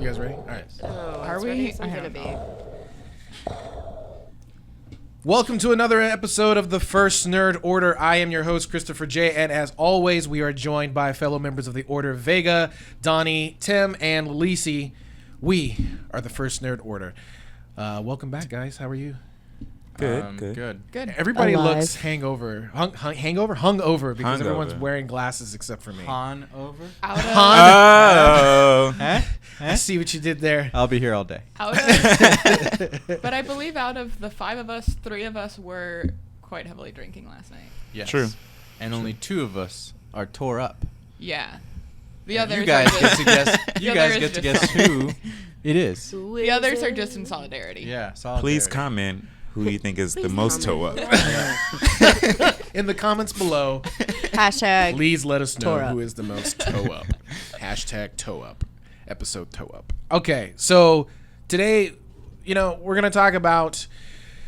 You guys ready? All right. Are we? I'm gonna be. Welcome to another episode of the First Nerd Order. I am your host, Christopher J. And as always, we are joined by fellow members of the Order, Vega, Donnie, Tim, and Lisi. We are the First Nerd Order. Welcome back, guys. How are you? Good. Everybody Alive. looks hung over because everyone's wearing glasses except for me. Han over? Out of, Huh? I see what you did there. I'll be here all day. but I believe out of the 5 of us, 3 of us were quite heavily drinking last night. Yes. True. And only 2 of us are tore up. Yeah. The And others you guys are get just, to guess. The You guys others get to just- guess who it is. the others are just in solidarity. Yeah. Solidarity. Please comment who you think is the Please most toe comment. up. In the comments below, Hashtag. please let us know Toe up. who is the most toe up. Hashtag toe up. Episode toe up. Okay, so today, we're going to talk about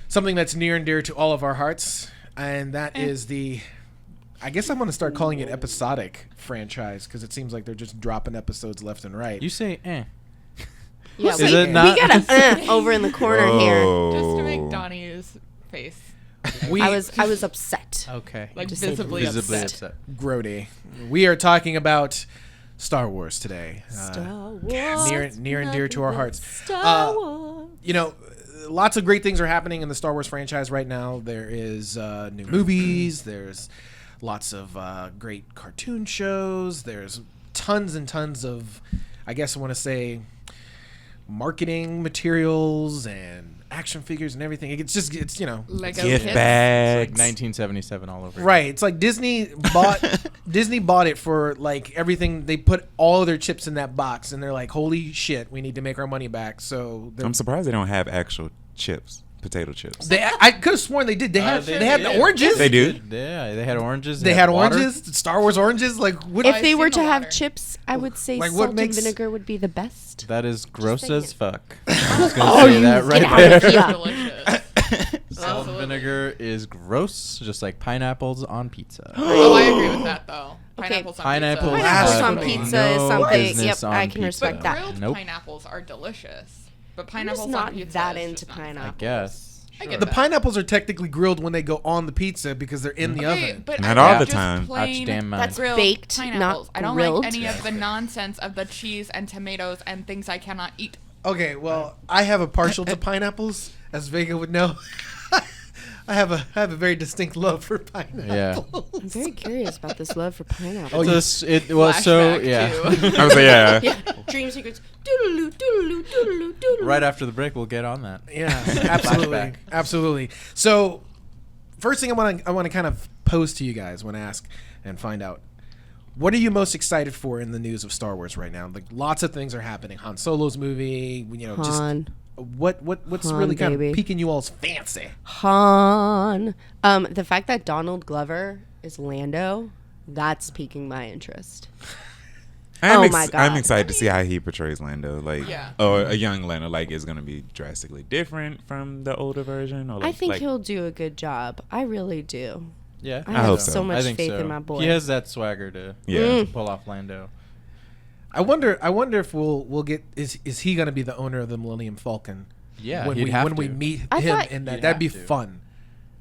something that's near and dear to all of our hearts, and that is I guess I'm going to start calling it episodic franchise because it seems like they're just dropping episodes left and right. You say Yeah, Is it not? We got a over in the corner here. Just to make Donnie's face I was upset. Okay. like Just say visibly upset. Grody. We are talking about Star Wars today. Star Wars, near and dear to our hearts. Star Wars. Lots of great things are happening in the Star Wars franchise right now. There is new movies. There's lots of great cartoon shows. There's tons and tons of, I guess I want to say, marketing materials and action figures and everything. It's Lego Gift kits. bags. It's like 1977 all over. again. right. It's like Disney bought it for like everything. They put all of their chips in that box, and they're like, "Holy shit, we need to make our money back." So I'm surprised they don't have actual chips, potato chips. I could have sworn they did. They had the did. oranges. They do. Yeah, they had oranges. They had water. oranges. Star Wars oranges. Like what? If I've they seen were the to have water. chips, I would say Like, what salt makes- and vinegar would be the best. That is gross saying as it. fuck. I was gonna Oh, say you that get right out there. of here. Yeah. Delicious. Salt and Absolutely. vinegar is gross, just like pineapples on pizza. Oh, I agree with that though. Okay. Pineapples on Pineapples pizza. Pineapples on on Absolutely pizza is no something. business Yep, on I can pizza. respect But that. grilled Nope. pineapples are delicious. But I'm pineapples just on not pizza that is into just not pineapple. I guess. I get The that. pineapples are technically grilled when they go on the pizza because they're in the Okay, oven. but Not I all like the just time. plain Ouch, damn mine. That's grilled baked, pineapples. not I don't grilled. like any of the nonsense of the cheese and tomatoes and things I cannot eat. Okay, well, I have a partial to pineapples, as Vega would know. I have a very distinct love for pineapples. I'm very curious about this love for pineapple. Oh, you- So Flashback yeah. to- I was like, yeah. Yeah, dream secrets. Doodaloo, doodaloo, doodaloo, doodaloo. Right after the break, we'll get on that. Yeah, absolutely, Flashback. absolutely. So, first thing I want to kind of pose to you guys, want to ask and find out, what are you most excited for in the news of Star Wars right now? Like, lots of things are happening. Han Solo's movie, just Han. what's Han, really kind baby. of piquing you all's fancy? Han. The fact that Donald Glover is Lando, that's piquing my interest. Oh my God. I'm excited to see how he portrays Lando. Like, Yeah. or a young Lando. Like, is going to be drastically different from the older version. Or I think like, he'll do a good job. I really do. Yeah, I hope have so. so much I think faith so. in my boy. He has that swagger to Yeah. pull off Lando. I wonder if we'll get is he going to be the owner of the Millennium Falcon? Yeah, when he'd have we to. meet I him thought- in that, He'd that'd be have to. fun.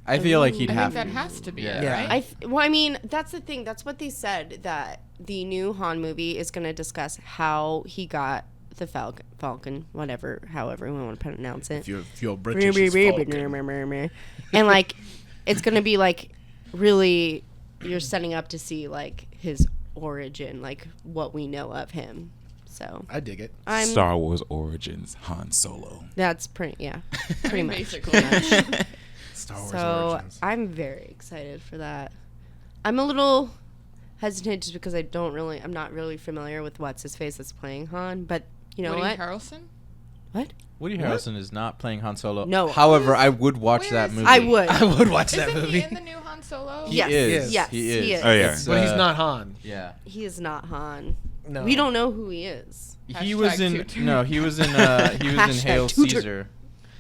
I feel like he'd I have think that to. has to be Yeah. it, right? I mean, that's the thing. That's what they said, that the new Han movie is going to discuss how he got the Falcon, however we want to pronounce it. If you're British, it's Falcon. And like, it's going to be like really, you're setting up to see like his origin, like what we know of him. So I dig it. I'm Star Wars Origins Han Solo. that's pretty I mean, much. basically. Star Wars So Origins. I'm very excited for that. I'm a little hesitant just because I'm not really familiar with what's his face that's playing Han, but you know Woody what? Harrelson? What? Woody Harrelson is not playing Han Solo. No. However, I would watch Where that is movie. I would. I would watch that Isn't movie. he in the new Han Solo? He Yes. is. Yes, He he is. is. Oh, yeah. It's, But he's not Han. Yeah. He is not Han. No. We don't know who he is. He was in. Tutor. No, he was in. He was in Hashtag Hail Tutor. Caesar.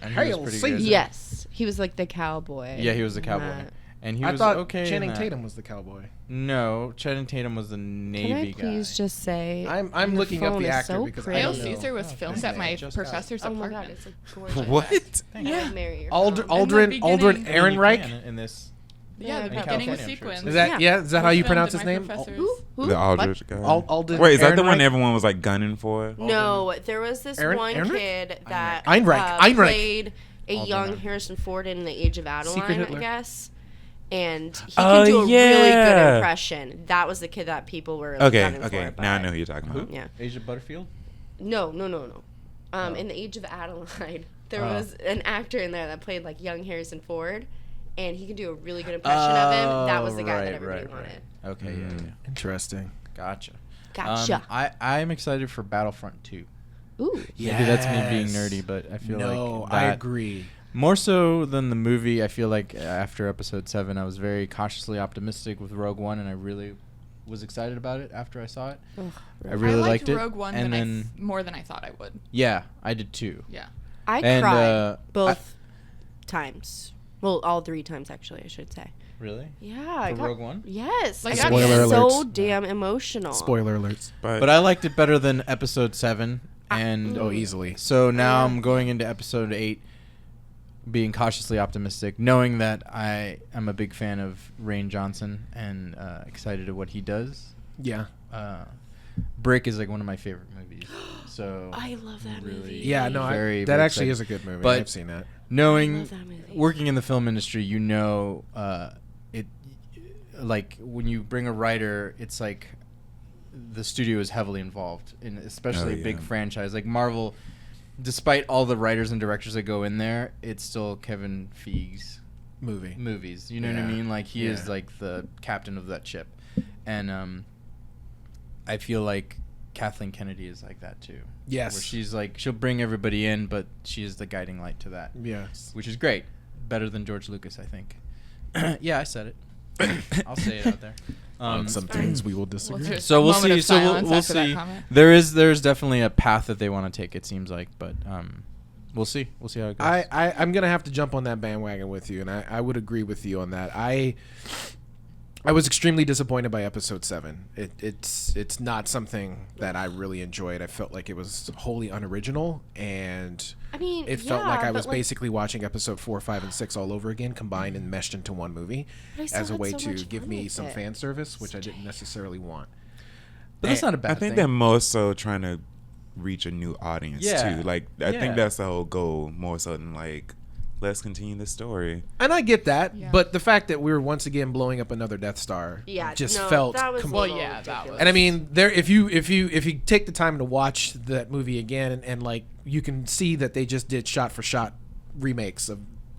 And he was Hail pretty Caesar. good. Yes. He was like the cowboy. Yeah, he was the cowboy. and he I was thought okay. in Channing that. Tatum was the cowboy. No, Channing Tatum was the Navy Can I guy. please just say I'm your looking up phone the is actor so because I pretty. Hail don't know. Caesar was filmed okay. at my Just got it. professor's Oh my apartment. god, it's like gorgeous. What? I would marry your Aldrin, phone. Aldrin, beginning- Aldrin I mean, Ehrenreich. In this. Yeah, the In beginning California, I'm sure. sequence. Is that Yeah. is that how was you filmed pronounce at his my name? professor's- Who? The Aldrich guy. Alden Wait, is that the one Ehrenreich? everyone was like gunning for? No, there was this one Ehrenreich? kid that Einreich. played a Alden young Ehrenreich. Harrison Ford in The Age of Adeline, Hitler. I guess. And he Oh, can do a really yeah. good impression. That was the kid that people were Okay, gunning okay. for. Now I but- know who you're talking about. Yeah. Asia Butterfield. No. Oh. In The Age of Adeline, there Oh. was an actor in there that played like young Harrison Ford, and he can do a really good impression of him. That was the guy that everybody wanted. Okay, Mm. yeah. Interesting. Gotcha. Gotcha. I'm excited for Battlefront 2. Ooh. Maybe that's me being Yes. nerdy, but I feel No, like I that- agree. More so than the movie, I feel like after Episode 7, I was very cautiously optimistic with Rogue One, and I really was excited about it after I saw it. Ugh, I really. really I liked it. Rogue One and than then, more than I thought I would. yeah, I did too. Yeah. I And, cried both times. Well, all 3 times actually, I should say. Really? Yeah, I For got, Rogue One? Yes, Like, I I got got Spoiler so alerts. damn emotional. Spoiler alerts. But I liked it better than Episode 7, and Oh, easily. so now Yeah. I'm going into Episode 8 being cautiously optimistic, knowing that I am a big fan of Rain Johnson and excited at what he does. Yeah. Brick is like one of my favorite movies. So I love that really- movie. Yeah, no, Very, that very actually excited. is a good movie. But- I've seen that. knowing I love that movie. working in the film industry, you know, it like when you bring a writer, it's like the studio is heavily involved in, especially Oh, a big yeah. franchise like Marvel. Despite all the writers and directors that go in there, it's still Kevin Feige's Movie. movies. You know what I Yeah. mean? Like he is Yeah. like the captain of that ship, and I feel like Kathleen Kennedy is like that too. Yes. Where she's like she'll bring everybody in, but she is the guiding light to that, Yes. which is great. Better than George Lucas, I think. Yeah, I said it. I'll say it out there. On some things we will disagree. there's So a we'll moment see. of So we'll silence after that see. comment. There's definitely a path that they want to take. It seems like, but we'll see. We'll see how it goes. I'm gonna have to jump on that bandwagon with you, and I would agree with you on that. I was extremely disappointed by Episode 7. It's not something that I really enjoyed. I felt like it was wholly unoriginal, and I mean, it felt like I but, was basically watching Episode 4, 5, and 6 all over again, combined and meshed into one movie, But I still as a had way so to much give fun me with some it. fan service, which I didn't necessarily want. but that's not a bad I think thing. they're more so trying to reach a new audience Yeah. too. Like I Yeah. think that's the whole goal, more so than like let's continue the story. And I get that, Yeah. but the fact that we were once again blowing up another Death Star just felt that was com- a Well, little yeah, that ridiculous. was- And I mean, there if you take the time to watch that movie again, and like you can see that they just did shot for shot remakes of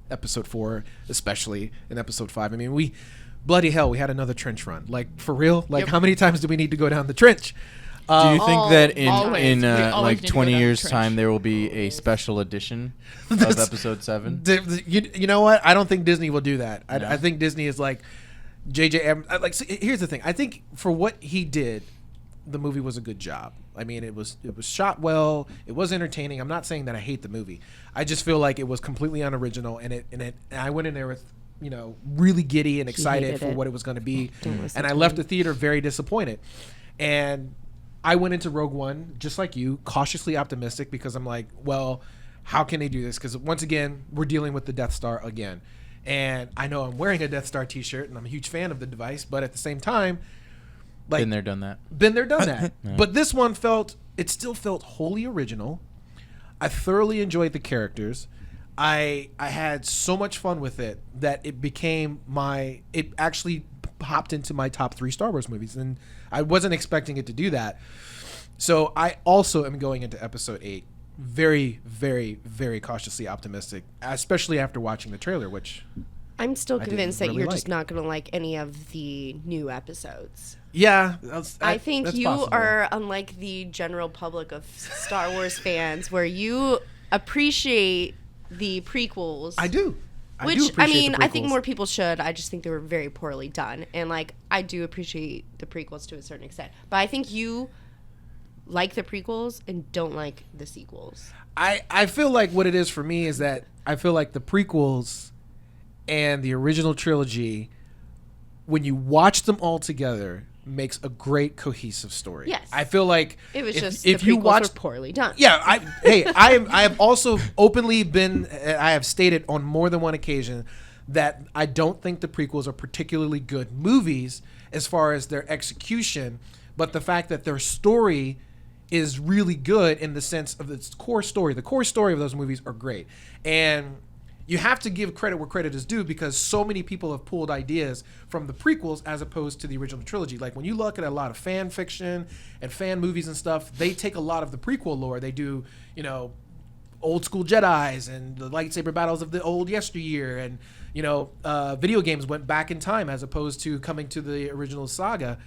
Episode 4, especially in Episode 5. I mean, we bloody hell, we had another trench run. Like for real, like Yep. how many times do we need to go down the trench? Do you think that in always. We always like need to go 20 down the years trench. time there will be a special edition of That's- Episode 7? You know what? I don't think Disney will do that. No? I think Disney is like J.J. Abrams. Like, see, here's the thing. I think for what he did, the movie was a good job. I mean, it was shot well. It was entertaining. I'm not saying that I hate the movie. I just feel like it was completely unoriginal, and I went in there with really giddy and excited hated for it. what it was going to be, Don't listen and I to left him. the theater very disappointed. And I went into Rogue One just like you, cautiously optimistic, because I'm like, well, how can they do this? Because once again, we're dealing with the Death Star again. And I know I'm wearing a Death Star t-shirt, and I'm a huge fan of the device, but at the same time, like, Been there, done that. been there, done that. Yeah. But this one still felt wholly original. I thoroughly enjoyed the characters. I had so much fun with it that it actually hopped into my top 3 Star Wars movies, and I wasn't expecting it to do that. So I also am going into Episode 8 very, very, very cautiously optimistic, especially after watching the trailer, which I'm still I didn't convinced that really you're just like. not going to like any of the new episodes. yeah, I think that's you possible. are unlike the general public of Star Wars fans, where you appreciate the prequels. I do. Which do I appreciate mean, the I think prequels. more people should. I just think they were very poorly done, and like I do appreciate the prequels to a certain extent. But I think you like the prequels and don't like the sequels. I feel like what it is for me is that I feel like the prequels and the original trilogy when you watch them all together, makes a great cohesive story. Yes. I feel like It was just if the you prequels watch were poorly done. yeah, I have also openly been, I have stated on more than one occasion that I don't think the prequels are particularly good movies as far as their execution, but the fact that their story is really good in the sense of its core story. The core story of those movies are great. And you have to give credit where credit is due because so many people have pulled ideas from the prequels as opposed to the original trilogy. Like when you look at a lot of fan fiction and fan movies and stuff, they take a lot of the prequel lore. They do, you know, old school Jedis and the lightsaber battles of the old yesteryear, and you know, video games went back in time as opposed to coming to the original saga.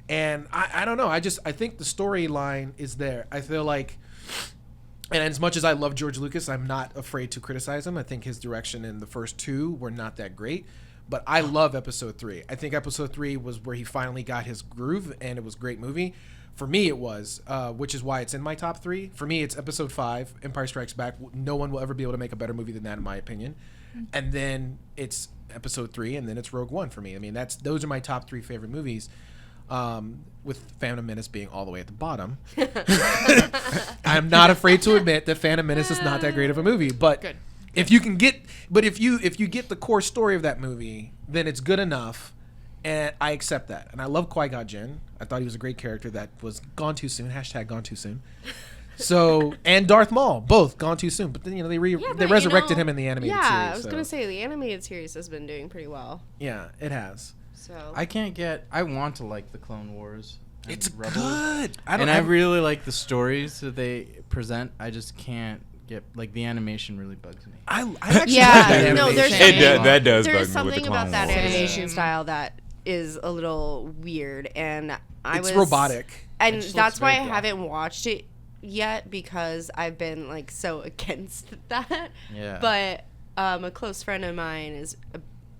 And I don't know. I think the storyline is there. I feel like, and as much as I love George Lucas, I'm not afraid to criticize him. I think his direction in the first two were not that great, but I love Episode 3. I think Episode 3 was where he finally got his groove, and it was a great movie. For me, it was, which is why it's in my top 3. For me, it's Episode 5, Empire Strikes Back. No one will ever be able to make a better movie than that, in my opinion. And then it's Episode 3, and then it's Rogue One for me. I mean, those are my top 3 favorite movies. With Phantom Menace being all the way at the bottom. I'm not afraid to admit that Phantom Menace is not that great of a movie, but Good. if you get the core story of that movie, then it's good enough, and I accept that. And I love Qui-Gon Jinn. I thought he was a great character that was gone too soon. # gone too soon. So, and Darth Maul, both gone too soon. But then, you know, they resurrected him in the animated series. Yeah, I was so. going to say, the animated series has been doing pretty well. Yeah, it has. So I want to like the Clone Wars. And It's Rebels. good. I really like the stories that they present. I just can't get, like, the animation really bugs me. I actually Yeah, like that no, there's animation. That does there's bug me with the something Clone about that Wars. animation style that is a little weird, and It's robotic. and It just that's looks why I very blah. haven't watched it yet because I've been like so against that. Yeah. But a close friend of mine is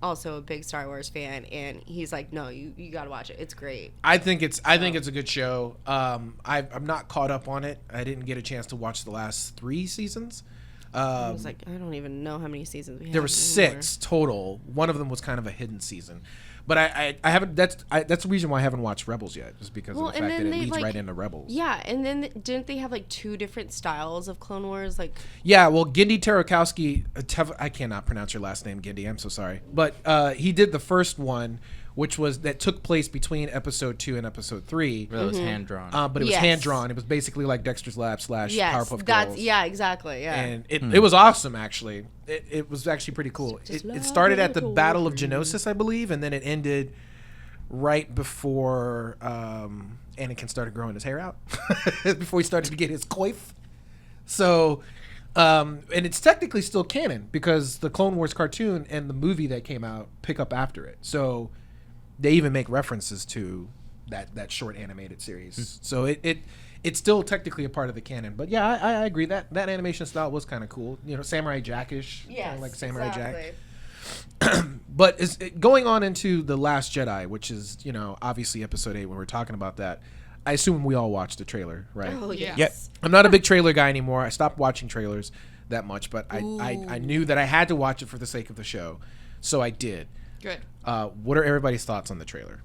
also a big Star Wars fan, and he's like, "No, you got to watch it. It's great." I think it's a good show. I'm not caught up on it. I didn't get a chance to watch the last 3 seasons. I was like, I don't even know how many seasons we have. There were 6 total. One of them was kind of a hidden season. But I haven't. That's the reason why I haven't watched Rebels yet, just because Well, of the and fact that then it they, leads like- right into Rebels. Yeah, and then didn't they have like 2 different styles of Clone Wars? Like, Yeah, well, Genndy Tartakovsky, I cannot pronounce your last name, Genndy. I'm so sorry, but he did the first one, which took place between Episode 2 and Episode 3. Really, it was hand drawn. But it was Yes. hand drawn. It was basically like Dexter's Lab / yes, Powerpuff that's Girls. exactly, yeah. And it was awesome, actually. It was actually pretty cool. Just It started at the like a Battle of dream. Geonosis, I believe, and then it ended right before Anakin started growing his hair out, before he started to get his coif. So, and it's technically still canon because the Clone Wars cartoon and the movie that came out pick up after it. So they even make references to that short animated series. So it's still technically a part of the canon. But yeah, I agree that animation style was kind of cool. You know, Samurai Jack-ish, kind of like Samurai Jack. But going on into The Last Jedi, which is, you know, obviously Episode 8 when we're talking about that, I assume we all watched the trailer, right? Oh Yeah. yes. I'm not a big trailer guy anymore. I stopped watching trailers that much, but I knew that I had to watch it for the sake of the show, so I did. Good. What are everybody's thoughts on the trailer?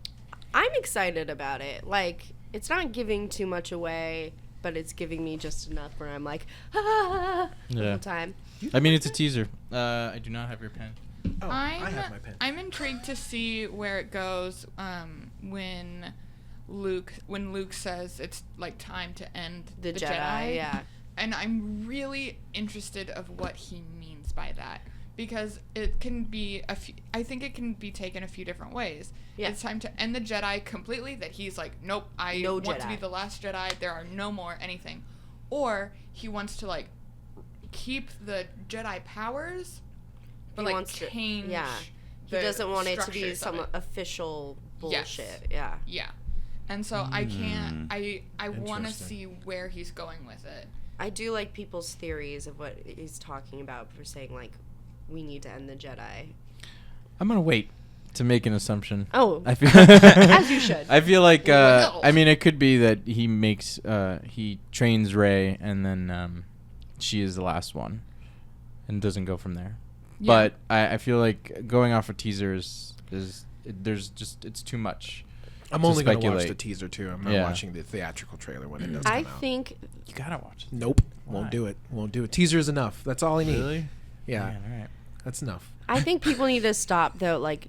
I'm excited about it. Like, it's not giving too much away, but it's giving me just enough where I'm like, the Yeah. whole time. I mean, it's a teaser. I do not have your pen. Oh, I have my pen. I'm intrigued to see where it goes when Luke says it's like time to end The Jedi, yeah. And I'm really interested of what he means by that because it can be I think it can be taken a few different ways. Yeah. It's time to end the Jedi completely, that he's like, nope, I No want to Jedi. be the last Jedi. There are no more anything. Or he wants to like keep the Jedi powers but He like wants to- change. yeah. He the doesn't want it to be structures of some it. official Yes. bullshit. Yeah. Yeah. And so I can't I want to Interesting. see where he's going with it. I do like people's theories of what he's talking about for saying, like, we need to end the Jedi. I'm gonna wait to make an assumption. Oh, I feel as you should. I feel like Well. I mean, it could be that he makes he trains Rey and then she is the last one and doesn't go from there. Yeah. But I feel like going off of teasers is it's too much. I'm to only going to watch speculate. the teaser too. I'm not Yeah. watching the theatrical trailer when it does I come out. think You gotta watch it. Nope. Why? Won't do it. Won't do it. Teaser is enough. That's all I need. Really? Yeah. Man, all right. That's enough. I think people need to stop though, like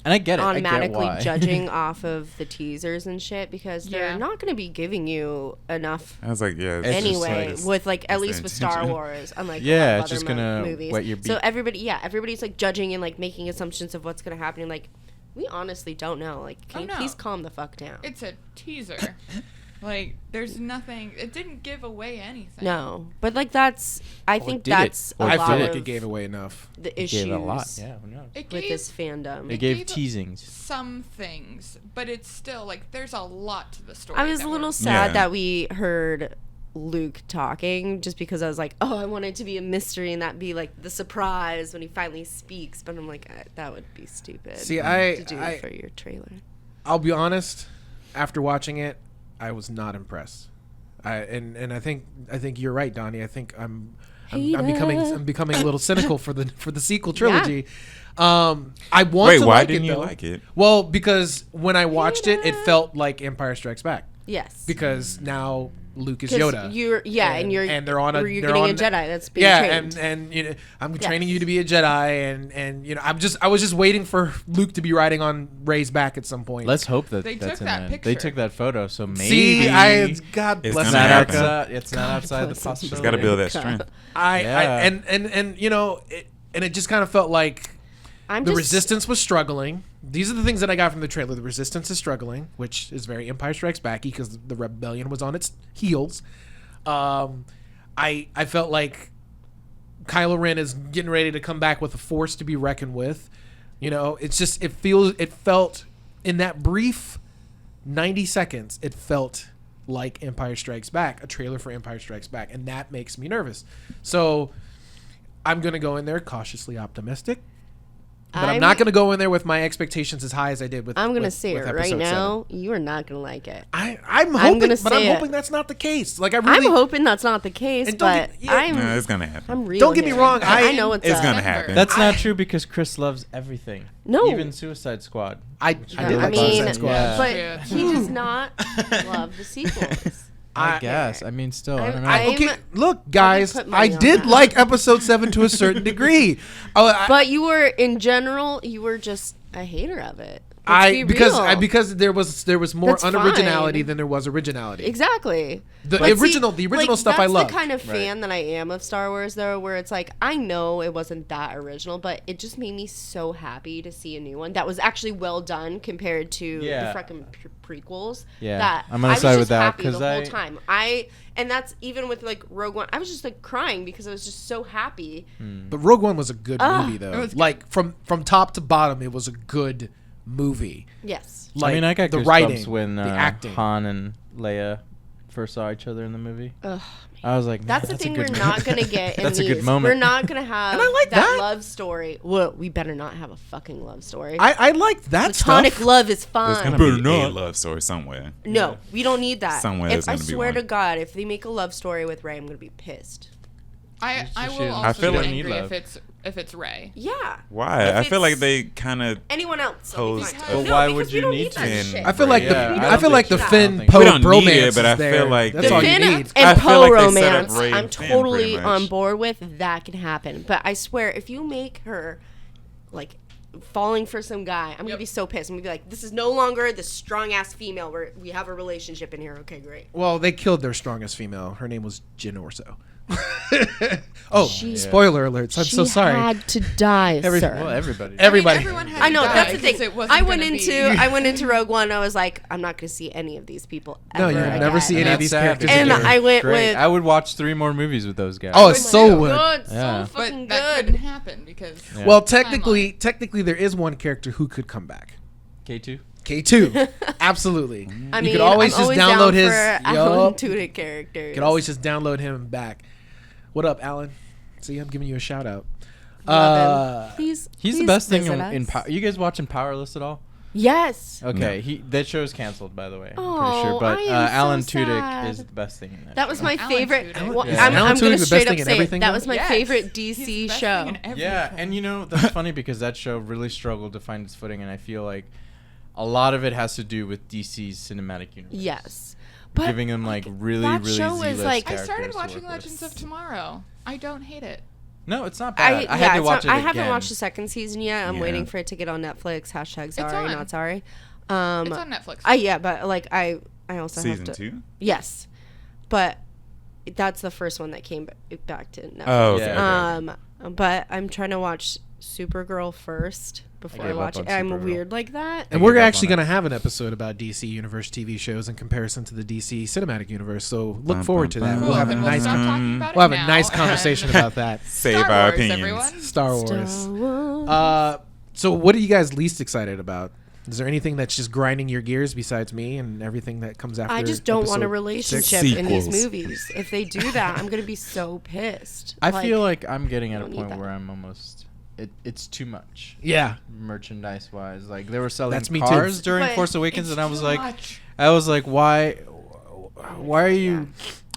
And I get it. automatically I get why. judging off of the teasers and shit because they're Yeah. not going to be giving you enough I was like, yeah. It's just anyway. like- with like at that's least their with Star intention. Wars, unlike Yeah, a lot of it's just other gonna movies. wet your So beak. everybody's like judging and like making assumptions of what's going to happen. And like, we honestly don't know. Like, can Oh, you no. please calm the fuck down? It's a teaser. Like, there's nothing. It didn't give away anything. No, but like that's. I Or think did it? that's Or a I lot feel like of it gave away enough. the It issues gave a lot. Yeah, who knows? It with gave this fandom. It gave gave teasings. some things, but it's still like there's a lot to the story. I was that a little we're- sad Yeah. that we heard Luke talking just because I was like, oh, I want it to be a mystery and that be like the surprise when he finally speaks. But I'm like, that would be stupid. See, to do I for your trailer. I'll be honest. After watching it, I was not impressed. And I think you're right, Donnie. I think I'm becoming a little cynical for the sequel trilogy. I want Wait, to why like didn't it, you though. like it? Well, because when I watched it, it felt like Empire Strikes Back. Yes. Because now Luke is 'Cause Yoda. and they're on a you're they're getting on, a Jedi that's being yeah, trained. and you know I'm Yes. training you to be a Jedi, and you know I was just waiting for Luke to be riding on Rey's back at some point. Let's hope that They that's took in that there. picture. They took that photo, so maybe See, God It's bless gonna America. happen. It's not outside the bless possibility. Just got to build that God. strength. I Yeah. and you know it just kind of felt like I'm the just Resistance was struggling. These are the things that I got from the trailer. The Resistance is struggling, which is very Empire Strikes Back because the rebellion was on its heels. I felt like Kylo Ren is getting ready to come back with a force to be reckoned with. You know, it felt in that brief 90 seconds, it felt like Empire Strikes Back, a trailer for Empire Strikes Back, and that makes me nervous. So I'm going to go in there cautiously optimistic. But I'm not going to go in there with my expectations as high as I did with. I'm gonna with- say with it right episode now. You are not gonna like it. 7. I'm hoping, gonna but I'm say it. hoping that's not the case. Like I really, I'm hoping that's not the case, And don't but get- yeah. I'm No, it's gonna happen. I'm real. Don't get me here. wrong, I know it's It's up. gonna December. happen. That's not true because Chris loves everything. No. Even Suicide Squad. I did I like mean, Suicide Squad. Yeah. but Yeah. he does not love the sequels. I guess. I mean, still, I don't know. I'm- Okay, look, guys, put I money on did that. like episode 7 to a certain degree. But you were, in general, you were just a hater of it. Let's be real. because there was more That's unoriginality fine. than there was originality. Exactly. The But original stuff I that's love. the kind of Right. fan that I am of Star Wars, though, where it's like I know it wasn't that original, but it just made me so happy to see a new one that was actually well done compared to Yeah. the freaking prequels. Yeah, that I'm gonna I was side just with that, happy 'cause the whole I- time. And that's even with like Rogue One. I was just like crying because I was just so happy. But Rogue One was a good movie, it though. was good. Like from top to bottom, it was a good movie. Yes. Like I mean, I got the goosebumps writing, when the acting. Han and Leia first saw each other in the movie. Ugh. I was like, That's man, the thing a we're good not mo- gonna get in That's these. a good moment. We're not gonna have And I like that. love story. Well, we better not have a fucking love story. I liked that Platonic stuff. love is There's fine. gonna Better be not. a love story somewhere. No, we don't need that. Somewhere If there's I gonna be swear one. to God, if they make a love story with Ray, I'm gonna be pissed. I She- will I also feel be like- angry love. if it's Ray. Yeah. Why? If I feel like it's- they kind of. Anyone else? I'll be Posed- fine. But No, why because would we you don't need that to? shit. I feel like Yeah, I feel like the think Finn so. Poe We don't need bromance it, but I is there. feel like That's they- all Finn you need. I and feel Poe like they set up romance, Ray I'm and Finn totally pretty much. on board with. That can happen. But I swear, if you make her, like, falling for some guy, I'm gonna be so pissed. I'm gonna be like, this is no longer the strong ass female where we have a relationship in here. Okay, great. Well, they killed their strongest female. Her name was Jyn Orso. Oh, She- spoiler alerts! I'm so sorry. Had to die, Every- sir. Well, everybody. Everybody. Everyone had I know to die that's the 'cause thing. it wasn't I went gonna into Rogue One. I was like, I'm not going to see any of these people. No, ever you'll again. never see any of That's these sad characters And again. I went Great. with. I would watch 3 more movies with those guys. Oh, But so too. would. good, Yeah. so But fucking that good. couldn't happen because Yeah. Well, technically, there is one character who could come back. K2. K2, absolutely. I you mean, could always I'm just always download down his. for Alan Yup. Tudyk characters. You could always just download him back. What up, Alan? See, I'm giving you a shout out. Love him. Please, He's the please best thing visit in us. You guys watching Powerless at all? Yes. Okay, that show is canceled, by the way. I'm Oh, pretty sure. But I am so Alan sad. Tudyk is the best thing in that. That was show. my Alan favorite. Tudyk. Well, Yeah. I'm Alan gonna Tudyk the best straight thing up in say it. everything, That though? was my Yes. favorite He's DC the best show. thing in everything. Yeah, and you know that's funny because that show really struggled to find its footing, and I feel like a lot of it has to do with DC's cinematic universe. Yes. But Giving them like really, that really show was, Z-list like- I characters started to watching work with. Legends of Tomorrow. I don't hate it. No, it's not bad. I yeah, had to it's watch not- it I again. haven't watched the second season yet. I'm Yeah. waiting for it to get on Netflix. Hashtag sorry, on. not sorry. It's on Netflix. Yeah, but like I also Season have to. 2? Yes, but that's the first one that came back to Netflix. Oh, okay. Yeah. But I'm trying to watch Supergirl first before I gave watch up it. on I'm Supergirl. weird like that. And I we're gave up actually on going to have an episode about DC Universe TV shows in comparison to the DC Cinematic Universe. So look forward to that. Cool, We'll have a then we'll nice, stop talking about we'll have it a nice now, conversation and about that. Save Star our Wars, opinions. everyone. Star Wars. Star Wars. So what are you guys least excited about? Is there anything that's just grinding your gears besides me and everything that comes after? I just don't want a episode relationship 6? in these Sequels. movies. If they do that, I'm gonna be so pissed. I feel like I'm getting I at a don't need point that. where I'm almost. It's too much Yeah. merchandise wise. Like they were selling That's me too. cars during But Force Awakens, It's and I was too like, much. why are you?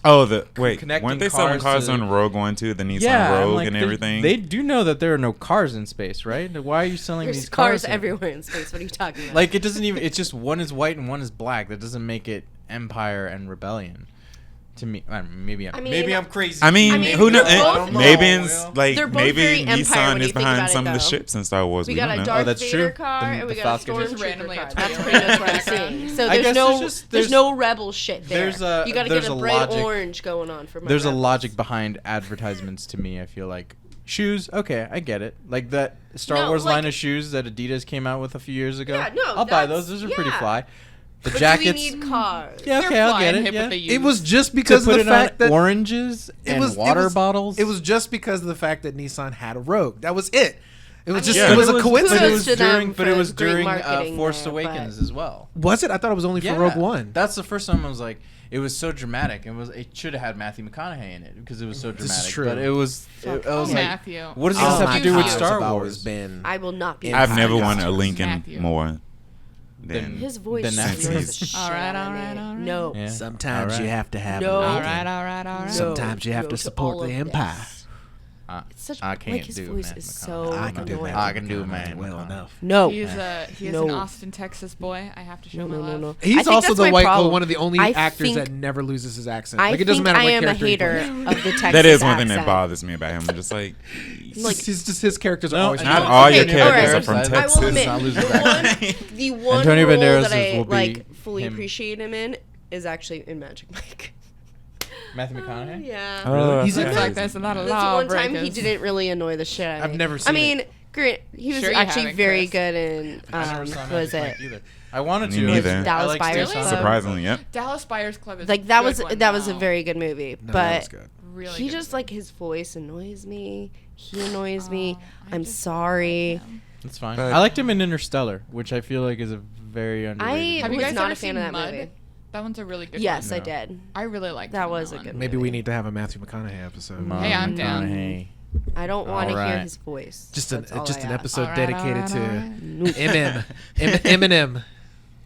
Oh, weren't Connecting they selling cars cars to- on Rogue One too? The Nissan Yeah, I'm Rogue like, and they- everything. They do know that there are no cars in space, right? Why are you selling there's these cars in- everywhere in space. What are you talking about? Like it doesn't even. It's just one is white and one is black. That doesn't make it Empire and Rebellion. To me, I don't know, maybe I mean- maybe I'm crazy. I mean, mean, who knows? they're both- Maybe Well, it's like they're both maybe very Empire when Nissan you is think behind about it, some of the though. ships in Star Wars. we We got don't a know. Darth that's Vader true. car The- and we the got a Falcon. Just randomly Stormtrooper car. a That's Toyota pretty much what I'm background. seeing. So I there's guess no there's there's no rebel shit there. there's a- you got to there's get a a bright logic- orange going on for my There's a rebels. logic behind advertisements to me. I feel like shoes. Okay, I get it. Like that Star No, Wars like- line of shoes that Adidas came out with a few years ago. Yeah, no, I'll buy that's- those. Those are pretty yeah. fly. The But jackets. do we need cars? Yeah, They're okay, I'll get flying it. hip Yeah. with the It U's. was just To because of put the it fact on that oranges and water bottles. It was just because of the fact that Nissan had a Rogue. That was it. It was I just mean, it was a kudos coincidence. But it was to them during, but it for was great during marketing Force there, Awakens but- as well. Was it? I thought it was only for Rogue One. That's the first time I was like, it was so dramatic. It should have had Matthew McConaughey in it because it was so This is dramatic. true. But it was, Fuck I was you. like, Matthew. what does Oh this have my to do with God. Star Have Wars? always been. I will not be. I've never impressed. wanted a Lincoln Matthew. more Then- than His voice Then scares that's- the shit All right, out of all me. right, all right. No. Yeah. Sometimes Alright. you have to have No. a All Lincoln. right, all right, all right. No. Sometimes you have to No support all the of Empire. this. It's such I can't like his do voice Matt is McConaughey. so I can do annoying. that. I can do Matt well McConaughey. enough. No. He is an No. Austin, Texas boy. I have to show No, my no, no, love. no. I He's think also that's the my white problem. one of the only I actors think- that never loses his accent. I Like it doesn't think matter I what am a character he hater plays. of the Texas that is one thing that accent. bothers me about him. I'm just like, Like- He's just his characters are No, always not No, all your okay, characters alright. are from I Texas. I will admit, Not losing the back. one Antonio role Banderas that I will be like fully him. appreciate him in is actually in Magic Mike. Matthew McConaughey? Yeah. oh, He's that's in It's like crazy. there's a lot of That's the law one time he breakers. didn't really annoy the shit out of me. I've never I seen mean, great. He was Sure you actually haven't, very Chris. good in. I never saw What was Magic it? Mike either. I wanted Me to. neither. I Dallas like Buyers Steve Club. Surprisingly, yep. Dallas Buyers Club is Like that a was good one, that was a though. very good movie, No, that was but good. Really he good just movie. like his voice annoys me. He annoys me. I I'm just sorry. like him. That's fine. But- I liked him in Interstellar, which I feel like is a very underrated. Have you was guys not ever a fan seen of that Mud? movie. That one's a really good Yes, one. I did. I really liked That him in was a one. good Maybe movie. we need to have a Matthew McConaughey episode. Mom Hey, I'm down. McConaughey. I don't want to hear Alright. his voice. Just That's all I an ask. episode Alright, dedicated to alright. Eminem.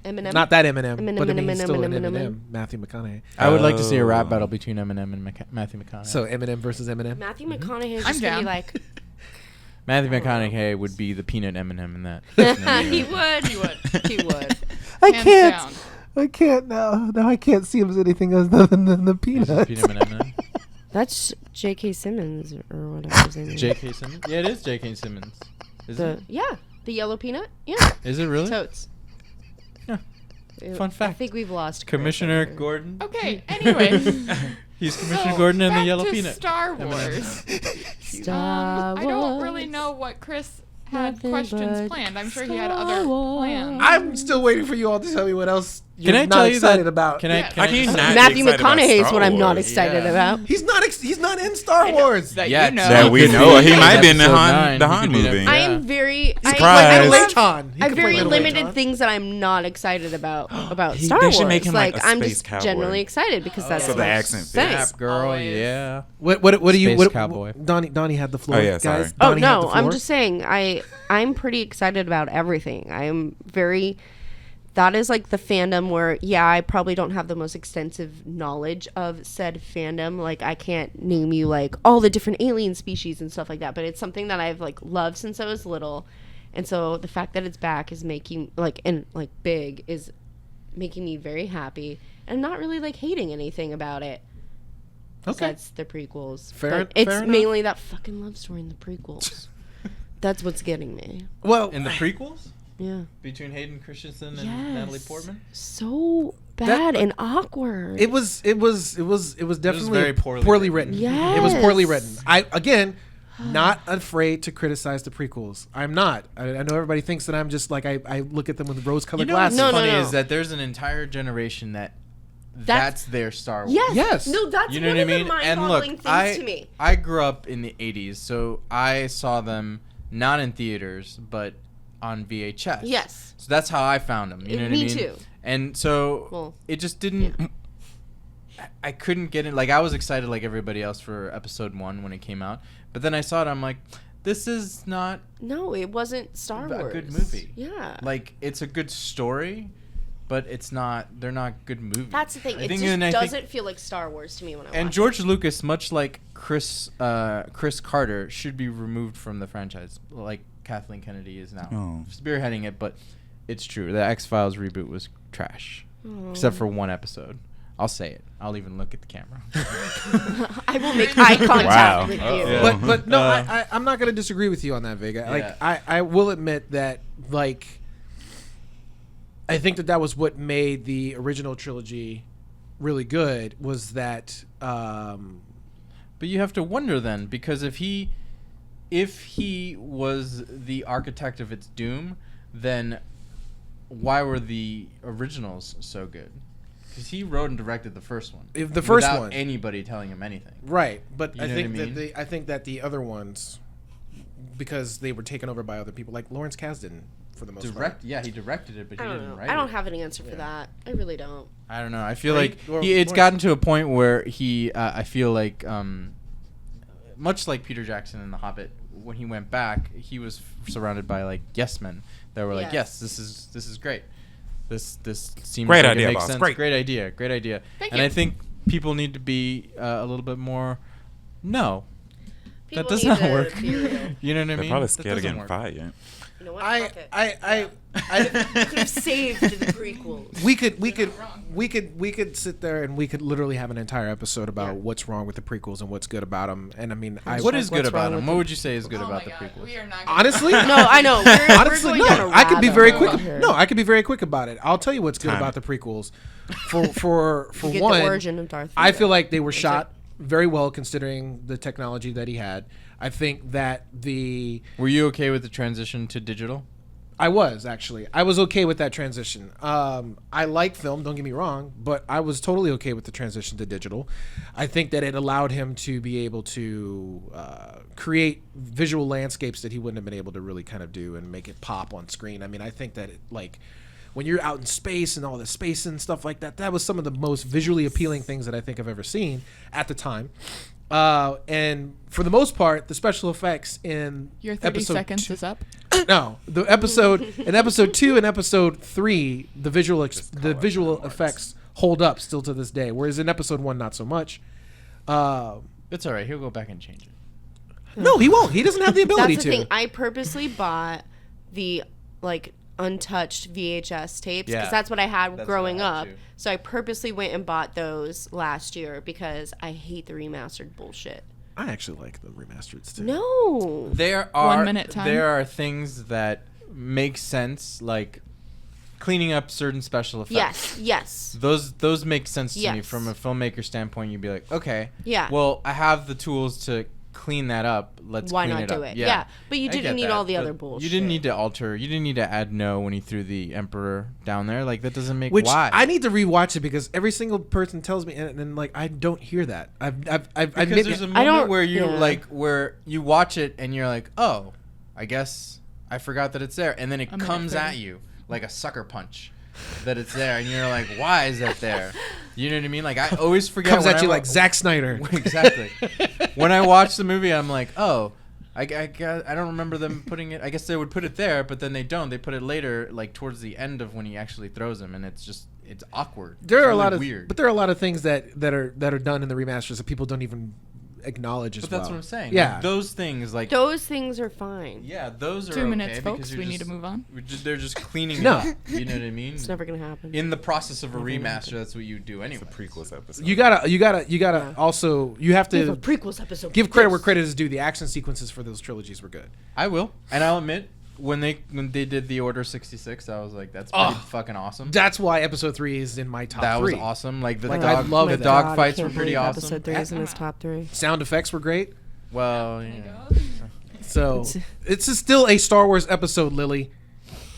Eminem. Not that Eminem, Eminem, but I mean, Eminem, still an Eminem, Eminem. Matthew McConaughey. I would like to see a rap Oh. battle between Eminem and Matthew McConaughey. So Eminem versus Eminem. Matthew McConaughey is I'm just gonna be down. like. Matthew McConaughey would be the peanut Eminem in that. he would. He would. He would. I Hands can't. down. I can't now. Now I can't see him as anything other than the He's just peanut and Eminem. That's J.K. Simmons or whatever his name is. J.K. Simmons? Yeah, it is J.K. Simmons. Is The it? the yellow peanut. Yeah, Is it really? totes. Yeah. I Fun fact. think we've lost Commissioner Chris. Gordon. Okay. Anyway. He's Commissioner So, Gordon and the back yellow to peanut. Star Eminem. Wars. Star I don't really Wars. know what Chris had Nothing questions but planned. I'm sure he had Star other Wars. plans. I'm still waiting for you all to tell me what else you're Can I not tell you excited that? about. Can I? Yeah. Can How I can you just- not be Matthew excited about McConaughey is Star what I'm not Wars? excited Yeah. about. He's not in Star Wars. That Yet. you know. That we Could know. be He might be in the episode Han, 9. the He Han could be in movie. Yeah. I'm very Surprise. Leighton. He I could have play very Little limited Leighton. things that I'm not excited about He- Star they Wars. should make him like a I'm space just cowboy. generally excited because that's So the my accent fits. thing. Snap, girl, Always. yeah. What do you? Space What, cowboy. Donnie had the floor. Oh, yeah, sorry. guys. Oh Donnie had the no, I'm floor. just saying I'm pretty excited about everything. I am very. That is like the fandom where, yeah, I probably don't have the most extensive knowledge of said fandom. Like, I can't name you like all the different alien species and stuff like that. But it's something that I've like loved since I was little, and so the fact that it's back is making big is making me very happy, and not really like hating anything about it. Okay. Besides the prequels. Fair- But it's fair enough. mainly that fucking love story in the prequels. That's what's getting me. Well, In the prequels Yeah. between Hayden Christensen and Yes. Natalie Portman. So bad and awkward. it was definitely very poorly written. Yes. It was poorly written. I again not afraid to criticize the prequels. I'm not. I know everybody thinks that I'm just like I look at them with rose-colored You know what's glasses. No, no, funny no. is that there's an entire generation that's their Star Wars. Yes. Yes. No, that's You know one what I of mean? the And mind-boggling look, things to me. I grew up in the 80s, so I saw them not in theaters, but on VHS. Yes. So that's how I found them. You know what I Me mean? too. And so Well, it just didn't. I couldn't get it. Like, I was excited like everybody else for episode 1 when it came out. But then I saw it, I'm like, this is not No, it wasn't Star a Wars. good movie. Yeah. Like, it's a good story, but it's not. They're not good movies. That's the thing. I It think- just and I think- doesn't feel like Star Wars to me when I And watch George Lucas, much like Chris Carter, should be removed from the franchise, like Kathleen Kennedy is now Oh. spearheading it. But it's true, the X-Files reboot was trash, it. except for one episode. I'll say it. I'll even look at the camera. I will make eye contact Wow. with you. Uh-oh. But no, I'm not going to disagree with you on that, Vega. Like Yeah. I will admit that like I think that was what made the original trilogy really good was that But you have to wonder then, because if he was the architect of its doom, then why were the originals so good? Because he wrote and directed the first one. If the first without one. anybody telling him anything. right, but You I know think what I mean? that I think that the other ones because they were taken over by other people like Lawrence Kasdan for the most part. Yeah, he directed it, but I he don't didn't know. write I don't it. have an answer for that. I really don't. I don't know. I feel Right? like Or- it's or- gotten to a point where I feel like, much like Peter Jackson in The Hobbit, when he went back, he was surrounded by like yes men that were like, Yes. yes, this is great. This seems Great like idea, it makes boss. sense. Great. Great idea. Thank And you. I think people need to be a little bit more. No, People that does need not to work. be real. You know what I They're mean? probably That scared of doesn't getting work. fired. You know what? I Fuck it. I You could have saved the prequels. we could You're not wrong. we could sit there and we could literally have an entire episode about Yeah. what's wrong with the prequels and what's good about them. And I mean, I What is good What's about wrong them? with What them? would you say is good Oh about my the God, prequels? we are not honestly. No, I know. We're, Honestly, we're no. going down a I could be rabbit very hole quick. here. No, I could be very quick about it. I'll tell you what's good Time about it. the prequels. For You get one, the origin of Darth I Vader. feel like they were That's shot very well considering the technology that he had. I think that Were you okay with the transition to digital? I was okay with that transition. I like film, don't get me wrong, but I was totally okay with the transition to digital. I think that it allowed him to be able to create visual landscapes that he wouldn't have been able to really kind of do and make it pop on screen. I mean, I think that when you're out in space and all the space and stuff like that, that was some of the most visually appealing things that I think I've ever seen at the time. And for the most part, the special effects in Your 30 episode seconds two- is up. no, the episode in episode 2 and episode 3, the visual effects hold up still to this day. Whereas in episode 1, not so much. It's all right. He'll go back and change it. No, he won't. He doesn't have the ability That's the to. thing. I purposely bought the untouched VHS tapes because Yeah. that's what I had That's growing what I had up. too. So I purposely went and bought those last year because I hate the remastered bullshit. I actually like the remastered too. No. There are 1 minute time. There are things that make sense, like cleaning up certain special effects. Yes. Those make sense to me Yes. from a filmmaker standpoint. You'd be like, okay, Yeah. well, I have the tools to clean that up. Let's Why clean not it do up. it? Yeah. But you I didn't get need that, all the but other bullshit. You didn't need to alter. You didn't need to add no when he threw the Emperor down there. Like that doesn't make Which why. I need to rewatch it because every single person tells me, and like I don't hear that. I've because admit there's a I moment don't- where you yeah. like where you watch it and you're like, oh, I guess I forgot that it's there, and then it A minute comes later. at you like a sucker punch. That it's there, and you're like, why is that there? You know what I mean? Like, I always forget. Comes when at you I like Zack Snyder. Exactly. When I watch the movie, I'm like, oh, I don't remember them putting it. I guess they would put it there, but then they don't. They put it later, like towards the end of when he actually throws him, and it's awkward. There It's are a really lot of weird. but there are a lot of things that are done in the remasters that people don't even acknowledge as But well. that's what I'm saying. Yeah. Like, those things, like Those things are fine. yeah, those are 2 minutes, okay folks. because you're We need just- to move on. They're just cleaning No. it up. You know what I mean? It's never gonna happen. In the process of a remaster, that's what you do It's anyway. a prequels episode. You gotta also you have We have a to prequels episode. give for credit this. where credit is due. The action sequences for those trilogies were good. I will, and I'll admit when they did the Order 66, I was like, that's pretty Oh. fucking awesome. That's why episode 3 is in my top That 3. was awesome. Like the Like, dog, I love the that. dog God, I fights can't were pretty believe awesome. Episode 3 is in his top 3. Sound effects were great. Well, yeah. So it's still a Star Wars episode, Lily.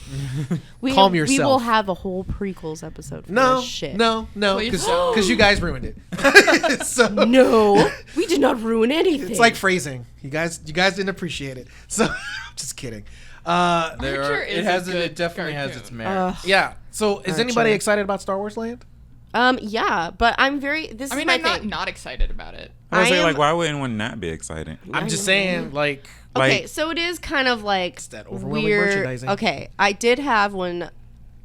Calm We will yourself. have a whole prequels episode for No, this shit. no, Please don't. because you guys ruined it. So No, we did not ruin anything. it's like phrasing. You guys didn't appreciate it. So just kidding. There Archer are, is it has a it good definitely has cartoon. its merit. Yeah. So is Archer. anybody excited about Star Wars Land? Yeah, but I'm very. This I is mean, my I'm thing. not excited about it. I was I say, like, am- why would anyone not be excited? I'm just saying, like, Okay, Like, so it is kind of like that overwhelming weird. merchandising. Okay, I did have when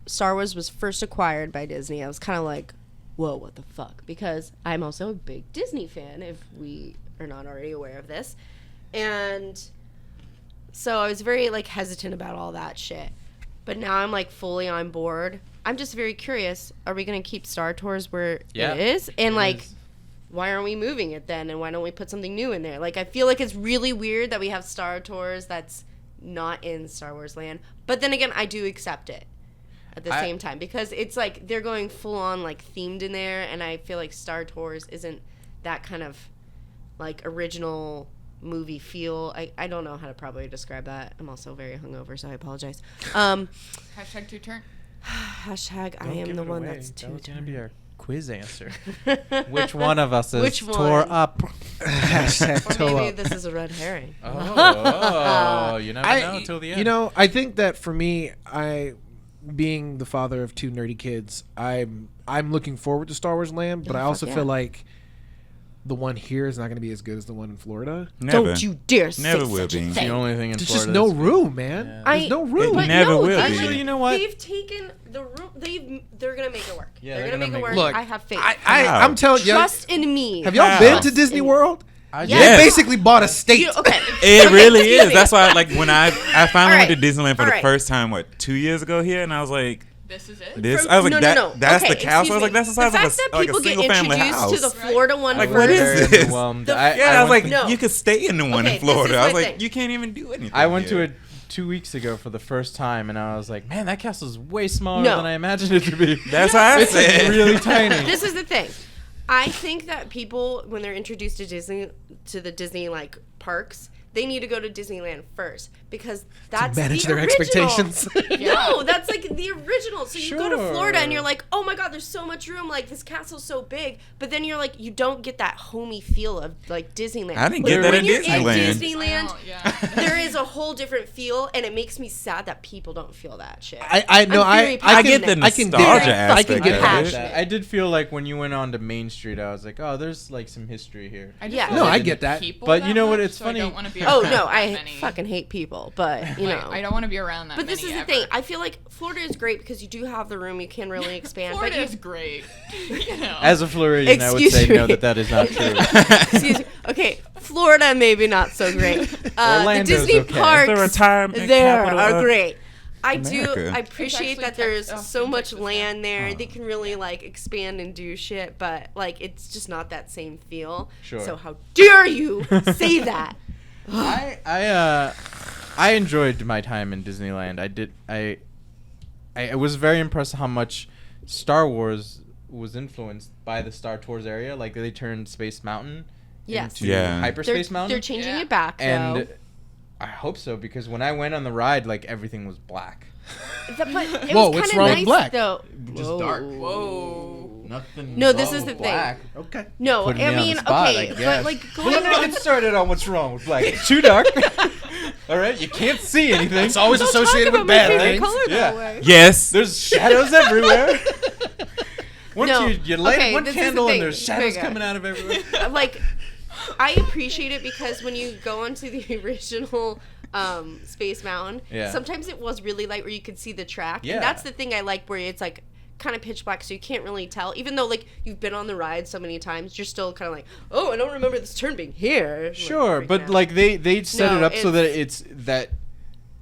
Star Wars was first acquired by Disney. I was kind of like, "Whoa, what the fuck?" Because I'm also a big Disney fan. If we are not already aware of this, and so I was very like hesitant about all that shit. But now I'm like fully on board. I'm just very curious. Are we gonna keep Star Tours where Yeah, it is? And it like. is. Why aren't we moving it then? And why don't we put something new in there? Like, I feel like it's really weird that we have Star Tours that's not in Star Wars Land. But then again, I do accept it at the same time because it's like they're going full on like themed in there, and I feel like Star Tours isn't that kind of like original movie feel. I don't know how to probably describe that. I'm also very hungover, so I apologize. Hashtag 2-turn. Hashtag I am the one that's too. be our quiz answer. Which one of us is Which tore one? up? hashtag Or toe maybe up. this is a red herring. Oh, you never know till the end. You know, I think that for me, being the father of 2 nerdy kids, I'm looking forward to Star Wars Land, but Oh, I also fuck feel yeah. like the one here is not going to be as good as the one in Florida. never. Don't you dare say Never will such a be. the thing. only thing in There's Florida just no that's good. room, man. Yeah. There's no room. It never will they- be. Actually, you know what? They've taken the room. They're gonna make it work. Yeah, they're they're gonna gonna make it make work. Look, I have faith. I'm telling you. Trust in me. Have y'all How? been to Disney World? I Yes. They basically bought a state. Okay. It really excuse is. me. That's why, like, when I finally Alright. went to Disneyland for the Alright. first time, 2 years ago here, and I was like, This is it? this. From- I was like, no. that's Okay, the castle. I excuse was like, me. that's the size fact of that like a people get single family introduced house. to the Florida one Like, first. what is Very this? underwhelmed. The- Yeah, I was like, No. you could stay in the one Okay, in this is Florida. I was my like, thing. you can't even do anything. I went to here. it 2 weeks ago for the first time, and I was like, man, that castle is way smaller No. than I imagined it to be. That's how I It's like said. really tiny. This is the thing. I think that people, when they're introduced to the Disney like parks, they need to go to Disneyland first because that's manage the their original. expectations. No, that's like the original. So you go to Florida and Sure. you're like, oh my god, there's so much room. Like this castle's so big, but then you're like, you don't get that homey feel of like Disneyland. I didn't Like, get that when at you're Disneyland. in Disneyland. Oh, yeah. There is a whole different feel, and it makes me sad that people don't feel that shit. I know. I'm very I get can, the I can nostalgia dig it. I can aspect get of it. it. passionate. I did feel like when you went on to Main Street, I was like, oh, there's like some history here. I just Yeah. don't No, like I get that. people But that you know what, much, it's so funny- I don't want to be Oh around no, that I many. fucking hate people, but you know. I don't want to be around that But many this is the ever. thing. I feel like Florida is great because you do have the room. You can really expand. Florida but is great. You know. As a Floridian, I would Excuse say no, me. that is not true. Excuse me. Okay, Florida maybe not so great. The Orlando's Disney okay. parks The retirement there capital are of great. I America. I appreciate actually that there's Texas- so in much Texas now. land there. They can really like expand and do shit, but like it's just not that same feel. Sure. So how dare you say that? I enjoyed my time in Disneyland. I was very impressed how much Star Wars was influenced by the Star Tours area. Like they turned Space Mountain Yes. into Yeah. Hyperspace They're Mountain. changing Yeah. it back though. And I hope so because when I went on the ride, like everything was black. But it Whoa, was what's kind wrong of with nice black? though. Just dark. Whoa. Nothing. No, this wrong is with the thing. black. Okay. No, Putting me I on the mean, spot, okay, I but guess. like Well, going let me on. get started on what's wrong with black. It's too dark. All right, you can't see anything. It's always Don't associated talk with about my bad favorite things. color that Yeah. way. Yes. There's shadows everywhere. Once No. you light Okay, one this is the candle thing. and there's shadows Quick, coming out of everywhere. Like, I appreciate it because when you go onto the original Space Mountain, Yeah. sometimes it was really light where you could see the track. Yeah. And that's the thing I like where it's like kind of pitch black so you can't really tell. Even though like you've been on the ride so many times, you're still kind of like, oh, I don't remember this turn being here. Like, Sure, freaking but out. like they set No, it up so that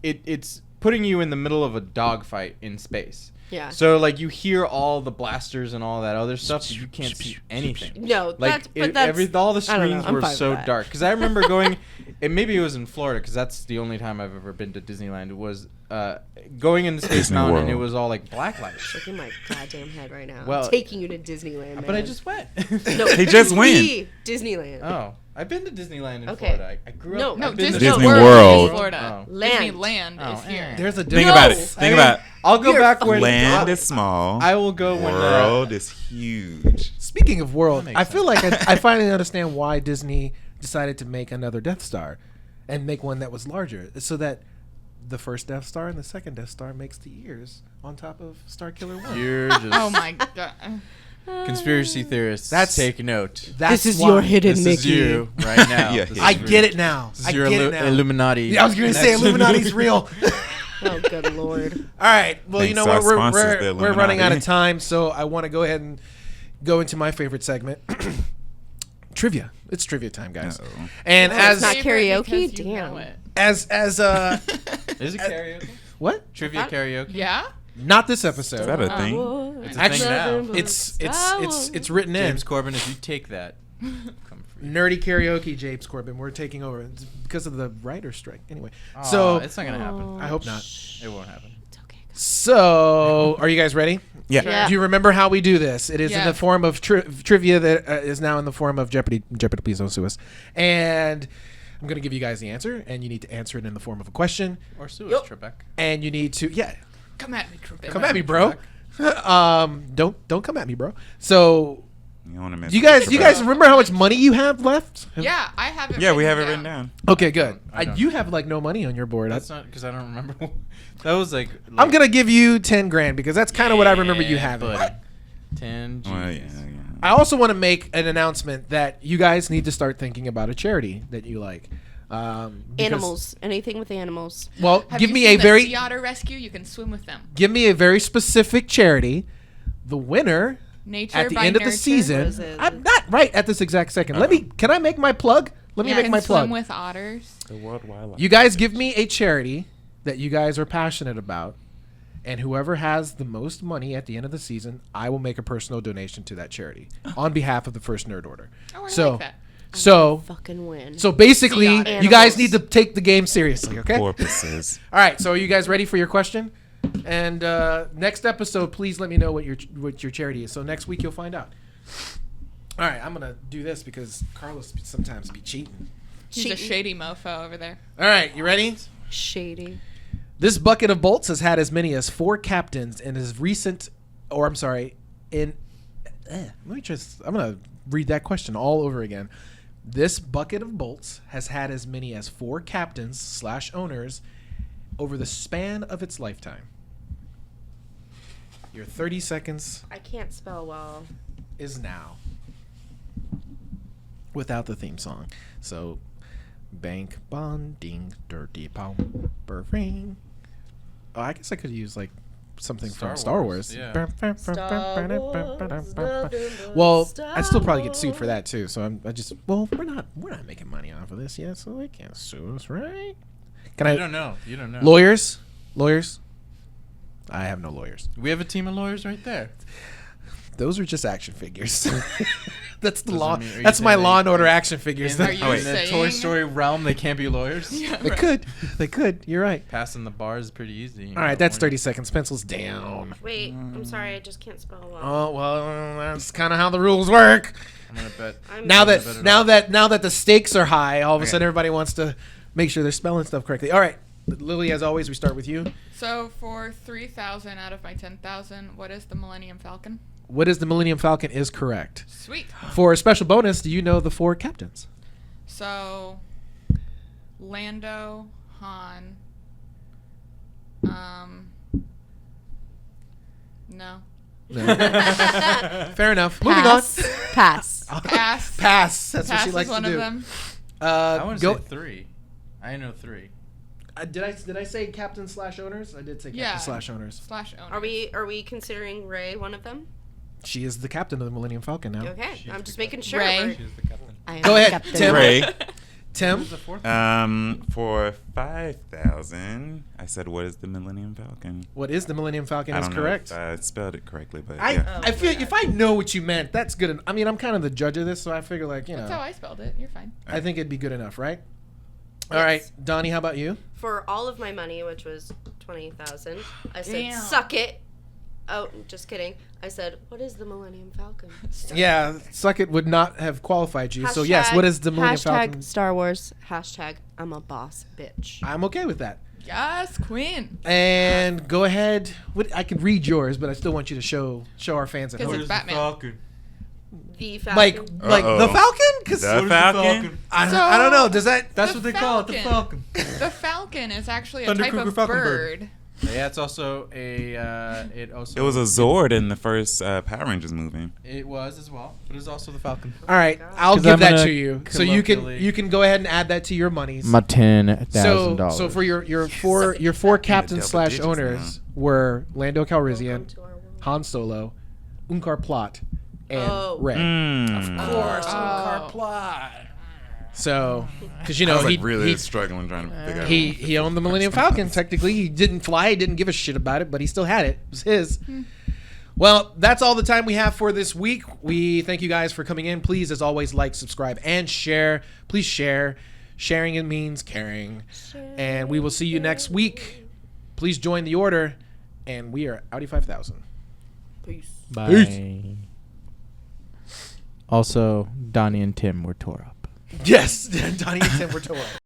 it's putting you in the middle of a dogfight in space. Yeah. So like you hear all the blasters and all that other stuff, but you can't see anything. No, Like that's all the I don't know, screens I'm were fine with so that. dark. Because I remember going, and maybe it was in Florida, because that's the only time I've ever been to Disneyland. It was going in the Space Disney Mountain, and it World. was all like black lights. shaking my goddamn head right now. Well, I'm taking you to Disneyland, man. But I just went. no, He just went. the Disneyland. Oh, I've been to Disneyland in Okay. Florida. I grew No, up. No, I've been to Disney, Disney World, World. is Florida. Oh. Land. Disneyland Oh, is here. There's a Think about it. difference. Think about it. I'll go You're back when Land is small. I will go when World is huge. Speaking of world, That makes I feel like I finally understand why Disney decided to make another Death Star and make one that was larger so that the first Death Star and the second Death Star makes the ears on top of Star Killer 1. You're just Oh my god. conspiracy theorists. That's- take note. That's This is why- your hidden This Mickey. is you right now. Yeah, This yeah. I is get real. it now. This is I your get it now. Illuminati. Yeah, I was going to say connection. Illuminati's real. Oh, good lord. All right. Well, you Thanks know to what? our We're, sponsors, the we're running out of Illuminati. time, so I want to go ahead and go into my favorite segment. Trivia. It's trivia time, guys. Uh-oh. And Oh, as it's not Favorite karaoke? because you know Damn. it. as Is it karaoke? what? Trivia karaoke? Yeah? Not this episode. Is that a thing? It's a Actually, thing now. It's written in. James Corbin, if you take that, come for you. Nerdy karaoke, James Corbin. We're taking over It's because of the writer's strike. Anyway, Aw, so it's not gonna happen. I hope not. It won't happen. It's okay. So, are you guys ready? Yeah. Yeah. Do you remember how we do this? It is in Yeah. the form of trivia that is now in the form of Jeopardy. Jeopardy, please don't sue us. And I'm going to give you guys the answer, and you need to answer it in the form of a question. Or Suez Yup. Trebek. And you need to, Come at me, Trebek. come at me, bro. Don't come at me, bro. So, You don't want to miss. do you guys remember how much money you have left? Yeah, I have it Yeah, we have it written written down. Okay, good. I don't. You have like no money on your board. That's not because I don't remember. That was like. I'm gonna give you 10 grand because that's kind of what I remember you Yeah, having. buddy. 10 G's. Well, yeah. I also want to make an announcement that you guys need to start thinking about a charity that you like. Because- Animals. Anything with animals. Well, Have give you me seen a the very sea otter rescue. You can swim with them. give me a very specific charity. The winner Nature at the by end of the nurture. season. What is it? I'm not right at this exact second. Can I make my plug? Let me You make can my swim plug. with otters. The World Wildlife. You guys give me a charity that you guys are passionate about, and whoever has the most money at the end of the season, I will make a personal donation to that charity on behalf of the First Nerd Order. Oh, I So, like that. so, Fucking win. so basically, Sea you otter. guys Animals. need to take the game seriously, okay? Porpoises. All right. So, are you guys ready for your question? And next episode, please let me know what your charity is. So next week you'll find out. All right, I'm gonna do this because Carlos sometimes be cheating. He's a Cheating. shady mofo over there. All right, you ready? Shady. This bucket of bolts has had as many as 4 captains in his recent, or I'm sorry, in. Let me just. I'm gonna read that question all over again. This bucket of bolts has had as many as 4 captains / owners over the span of its lifetime. Your 30 seconds I can't spell well. is now. Without the theme song. So, bank bonding, dirty pomper ring. Oh, I guess I could use like something from Star Wars. Yeah. Well, I'd still probably get sued for that too. So we're not making money off of this yet, so they can't sue us, right? Can You I? don't know. You don't know. Lawyers. I have no lawyers. We have a team of lawyers right there. Those are just action figures. That's the Doesn't law. mean- are you That's my saying Law they- and Order action figures. In, Are you in the saying- Toy Story realm, they can't be lawyers. Yeah, They right. could. They could. You're right. Passing the bar is pretty easy. All right, that's 30 seconds. Pencils down. Wait, I'm sorry, I just can't spell well. Oh well, that's kind of how the rules work. I'm gonna bet. I'm Now bet it now that the stakes are high, all of a Okay. sudden everybody wants to make sure they're spelling stuff correctly. All right, Lily, as always, we start with you. So for 3,000 out of my 10,000, what is the Millennium Falcon? what is the Millennium Falcon is correct. Sweet. For a special bonus, do you know the 4 captains? So, Lando, Han. No. Fair enough. Moving on. Pass. Pass. Pass. That's what Pass she is likes one to do. of them. I want to Go. say 3. I know 3. Did I say captain / owners? I did say Yeah. captain / owners. / owners. Are we considering Ray one of them? She is the captain of the Millennium Falcon now. Okay, She's I'm the just making sure. Ray. We're- She's the captain. I am Go the ahead, captain. Tim. Ray. Tim. Who's the 4th? For 5,000, I said, what is the Millennium Falcon? What is the Millennium Falcon I is don't correct. know if I spelled it correctly, but I, yeah. I feel if I know what you meant, that's good. I mean, I'm kind of the judge of this, so I figure like That's how know, I spelled it. You're fine. I think it'd be good enough, right? All Yes. right, Donnie, how about you? For all of my money, which was 20,000, I said, Damn. "Suck it." Oh, just kidding. I said, "What is the Millennium Falcon?" Yeah, suck it would not have qualified you. So yes, what is the Millennium Falcon? Star Wars. Hashtag I'm a boss bitch. I'm okay with that. Yes, Queen. And go ahead. I can read yours, but I still want you to show our fans at 'Cause home. it's Batman. The Falcon. Like Uh-oh. the Falcon? Because The Falcon? I don't know. Does that? That's The what they call it, the Falcon. Falcon. The Falcon is actually a Thunder type Kruger of Falcon bird. Yeah, it's also a. It It was a Zord in the first Power Rangers movie. It was as well, but it's also the Falcon. All right, I'll 'Cause give I'm that gonna to you. So you can colloquially- go ahead and add that to your monies. My $10,000. So for your four captains double / digits owners were Lando Calrissian, Welcome to our world. Han Solo, Unkar Plot, and Oh. Rey. Of course, Oh. Plot. So, because you I know was like he really he, struggling trying to figure out. he owned the Millennium Falcon. Technically, he didn't fly, he didn't give a shit about it, but he still had it. It was his. Well, that's all the time we have for this week. We thank you guys for coming in. Please, as always, like, subscribe, and share. Please share. Sharing it means caring. And we will see you next week. Please join the order. And we are Audi 5000. Peace. Bye. Peace. Also, Donnie and Tim were tore up. Yes, Donnie and Tim were tore up.